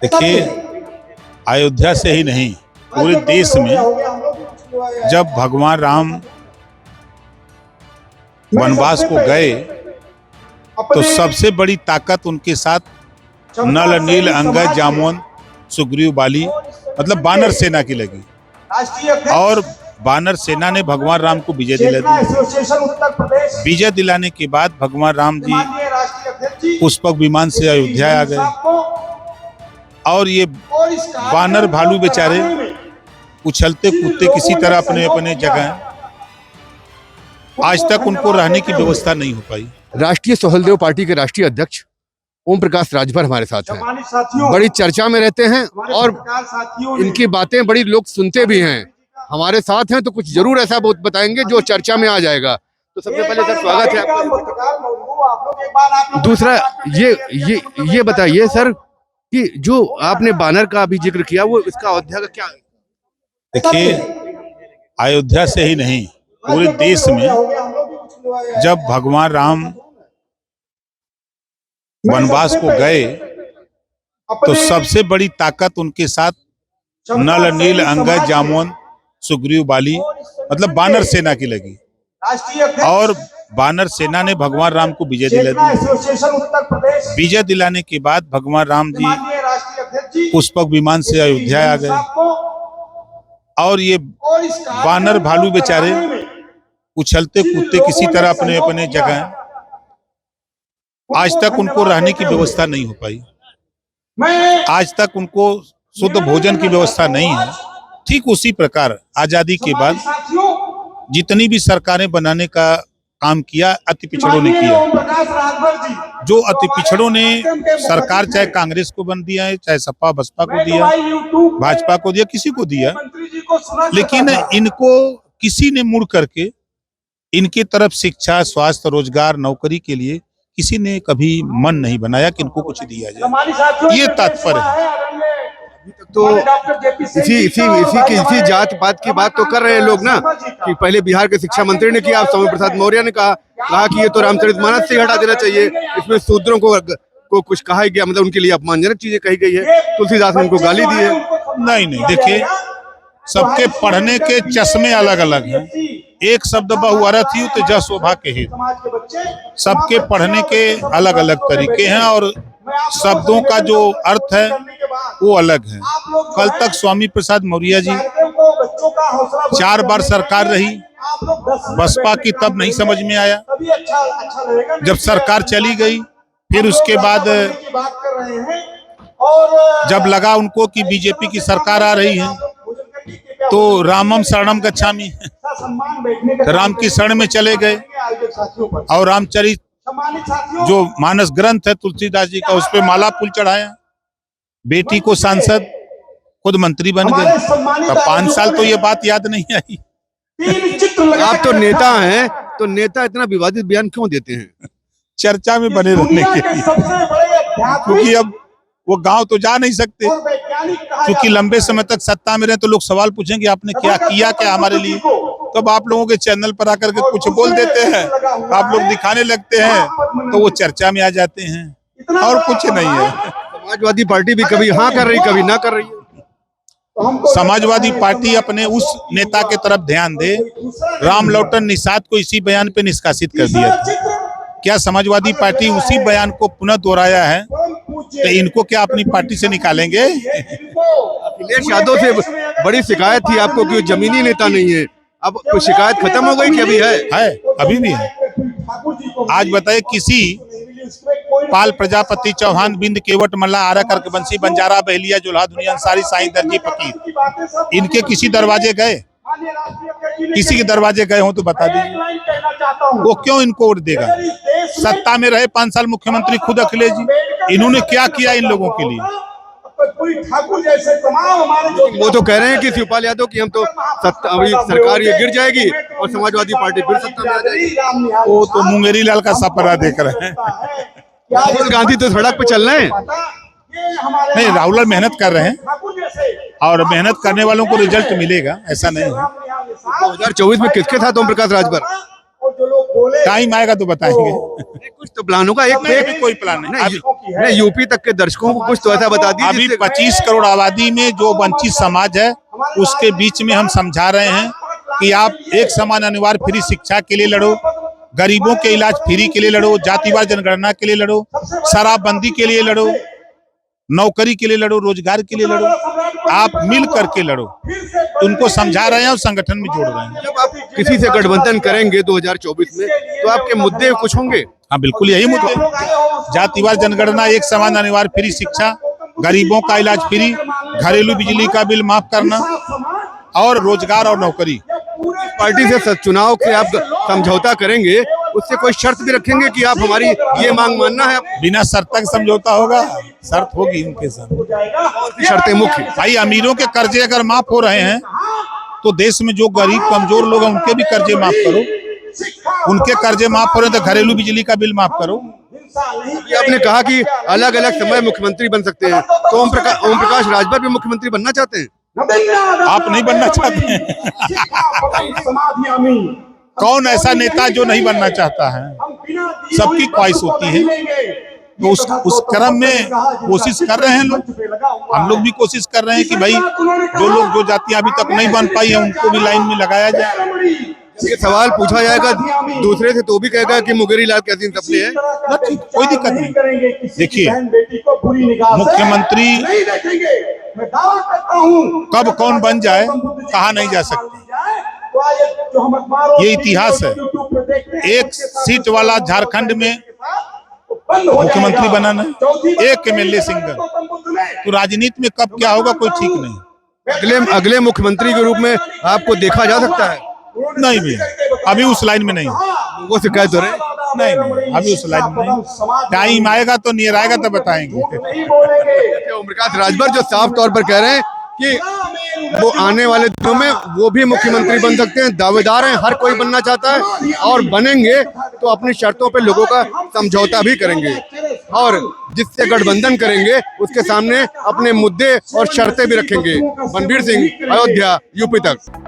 देखिए, अयोध्या से ही नहीं पूरे देश में जब भगवान राम वनवास को गए तो सबसे बड़ी ताकत उनके साथ नल नील अंगद जामवंत सुग्रीव बाली मतलब बानर सेना की लगी और बानर सेना ने भगवान राम को विजय दिला दी। विजय दिलाने के बाद भगवान राम जी पुष्पक विमान से अयोध्या आ गए और ये बानर भालू बेचारे उछलते कूदते किसी तरह अपने अपने जगह, आज तक उनको रहने की व्यवस्था नहीं हो पाई। राष्ट्रीय सहलदेव पार्टी के राष्ट्रीय अध्यक्ष ओम प्रकाश राजभर हमारे साथ हैं, बड़ी चर्चा में रहते हैं और इनकी बातें बड़ी लोग सुनते भी हैं। हमारे साथ हैं तो कुछ जरूर ऐसा बताएंगे जो चर्चा में आ जाएगा। तो सबसे पहले सर स्वागत है आपका। दूसरा ये बताइए सर कि जो आपने बानर का अभी जिक्र किया वो इसका अयोध्या का क्या है? देखिए, अयोध्या से ही नहीं पूरे देश में जब भगवान राम वनवास को गए तो सबसे बड़ी ताकत उनके साथ नल नील अंगद जामवंत सुग्रीव बाली मतलब बानर सेना की लगी और बानर सेना ने भगवान राम को विजय दिला दी। विजय दिलाने के बाद भगवान राम जी पुष्पक विमान से अयोध्या आ गए और ये बानर भालू बेचारे उछलते कूदते किसी तरह अपने अपने जगह, आज तक उनको रहने की व्यवस्था नहीं हो पाई। आज तक उनको शुद्ध भोजन की व्यवस्था नहीं है। ठीक उसी प्रकार आजादी के बाद जितनी भी सरकारें बनाने का काम किया अति पिछड़ों ने किया। जो अति पिछड़ों ने सरकार चाहे कांग्रेस को बन दिया है, चाहे सपा बसपा को दिया, भाजपा को दिया, किसी को दिया, लेकिन इनको किसी ने मुड़ करके इनकी तरफ शिक्षा, स्वास्थ्य, रोजगार, नौकरी के लिए किसी ने कभी मन नहीं बनाया कि इनको कुछ दिया जाए। ये तात्पर्य है। तो इसी जात पात की बात तो कर रहे हैं लोग ना कि पहले बिहार के शिक्षा मंत्री ने किया, स्वामी प्रसाद मौर्य ने कहा कि ये तो रामचरितमानस से हटा देना चाहिए, इसमें शूद्रों को कुछ कहा गया, मतलब उनके लिए अपमानजनक चीजें कही गई है। तुलसीदास ने उनको गाली दी है। नहीं, देखिए, सबके पढ़ने के चश्मे अलग अलग हैं। एक शब्द बहुअरथ ही तो जस शोभा के हित। सबके पढ़ने के अलग अलग तरीके हैं और शब्दों का जो अर्थ है वो अलग है। कल तक स्वामी प्रसाद मौर्य जी 4 बार सरकार रही, बसपा की तब नहीं समझ में आया। जब सरकार चली गई फिर उसके बाद जब लगा उनको कि बीजेपी की सरकार आ रही है तो रामम शरणम गच्छामि, राम की शरण में चले गए और रामचरित जो मानस ग्रंथ है तुलसीदास जी का, उस पे माला फूल चढ़ाया। बेटी को सांसद, खुद मंत्री बन गए। तो 5 साल तो ये बात याद नहीं आई। आप तो नेता हैं, तो नेता इतना विवादित बयान क्यों देते हैं? चर्चा में बने रहने के लिए, क्योंकि अब वो गांव तो जा नहीं सकते, क्योंकि लंबे समय तक सत्ता में रहे तो लोग सवाल पूछेंगे आपने क्या किया क्या हमारे लिए। तब आप लोगों के चैनल पर आकर के कुछ बोल देते हैं, आप लोग दिखाने लगते हैं तो वो चर्चा में आ जाते हैं, और कुछ नहीं है। समाजवादी पार्टी भी कभी हाँ कर रही, कभी ना कर रही है। समाजवादी पार्टी अपने उस नेता के तरफ ध्यान दे। राम लौटन निषाद को इसी बयान पे निष्कासित कर दिया था। क्या समाजवादी पार्टी उसी बयान को पुनः दोहराया है तो इनको क्या अपनी पार्टी से निकालेंगे? अखिलेश यादव से बड़ी शिकायत थी आपको कि जमीनी नेता नहीं है, अब कोई शिकायत खत्म हो गई कि अभी है? अभी भी है। आज बताइए, किसी पाल प्रजापति चौहान बिंद केवट मल्ला आरा करके बंसी बंजारा बहलिया जुल्हा दुनिया अंसारी साईं दर्जी फकीर, इनके किसी दरवाजे गए? किसी के दरवाजे गए हो तो बता दीजिए। वो क्यों इनको वोट देगा? सत्ता में रहे 5 साल मुख्यमंत्री खुद अखिलेश जी, इन्होंने क्या किया इन लोगों के लिए? वो तो कह रहे हैं कि शिवपाल यादव की हम तो अभी सरकार ये गिर जाएगी और समाजवादी पार्टी फिर सत्ता में आ जाएगी। वो तो मुंगेरी लाल का सपना देख रहे हैं। राहुल गांधी तो सड़क पे चल रहे हैं। नहीं, राहुल मेहनत कर रहे हैं और मेहनत करने वालों को रिजल्ट मिलेगा, ऐसा नहीं है। 2024 में किसके साथ ओम प्रकाश राजभर? टाइम आएगा तो बताएंगे। कुछ तो प्लान होगा। एक कोई प्लान नहीं। नहीं, यूपी तक के दर्शकों को कुछ तो ऐसा बता दीजिए अभी जिससे- 25 करोड़ आबादी में जो वंचित समाज है उसके बीच में हम समझा रहे हैं कि आप एक समान अनिवार्य फ्री शिक्षा के लिए लड़ो, गरीबों के इलाज फ्री के लिए लड़ो, जातिवार जनगणना के लिए लड़ो, शराबबंदी के लिए लड़ो, नौकरी के लिए लड़ो, रोजगार के लिए लड़ो, आप मिल करके लड़ो। उनको समझा रहे हैं और संगठन में जोड़ रहे हैं। जब आप किसी से गठबंधन करेंगे 2024 में तो आपके मुद्दे कुछ होंगे। हाँ बिल्कुल यही मुद्दे, जातिवार जनगणना, एक समान अनिवार्य फ्री शिक्षा, गरीबों का इलाज फ्री, घरेलू बिजली का बिल माफ करना और रोजगार और नौकरी। पार्टी से चुनाव के आप समझौता करेंगे, उससे कोई शर्त भी रखेंगे कि आप हमारी ये मांग मानना है? बिना शर्त तक समझौता होगा, शर्त होगी उनके साथ। शर्तें मुख्य भाई अमीरों के कर्जे अगर माफ हो रहे हैं तो देश में जो गरीब कमजोर लोग हैं उनके भी कर्जे माफ करो, उनके कर्जे माफ हो रहे हैं तो घरेलू बिजली का बिल माफ करो। ये आपने कहा कि अलग अलग समय मुख्यमंत्री बन सकते हैं, तो ओम प्रकाश राजभर भी मुख्यमंत्री बनना चाहते हैं? आप नहीं बनना चाहते हैं? कौन ऐसा नेता जो नहीं बनना चाहता है? सबकी ख्वाहिश होती है, तो उस क्रम में कोशिश कर रहे हैं लोग। हम लोग भी कोशिश कर रहे हैं कि भाई जो जातियां अभी तक नहीं बन पाई है उनको भी लाइन में लगाया जाए। ये सवाल पूछा जाएगा दूसरे से तो भी कहेगा कि मुंगेरी लाल कैसी सपने हैं। ना ठीक, कोई दिक्कत नहीं। देखिए मुख्यमंत्री कब कौन बन जाए कहा नहीं जा सकता, ये इतिहास है। एक सीट वाला झारखंड में मुख्यमंत्री बनाना, एक एमएलए सिंगल, तो राजनीति में कब क्या होगा कोई ठीक नहीं। अगले मुख्यमंत्री के रूप में आपको देखा जा सकता है? नहीं भी, अभी उस लाइन में नहीं। वो शिकायत हो रहे हैं? नहीं, अभी उस लाइन में नहीं। टाइम आएगा तो नियर आएगा तो बताएंगे। ओम प्रकाश राजभर जो साफ तौर पर कह रहे हैं कि वो आने वाले दिनों में वो भी मुख्यमंत्री बन सकते हैं, दावेदार हैं, हर कोई बनना चाहता है और बनेंगे तो अपनी शर्तों पे लोगों का समझौता भी करेंगे और जिससे गठबंधन करेंगे उसके सामने अपने मुद्दे और शर्तें भी रखेंगे। बनबीर सिंह, अयोध्या, यूपी तक।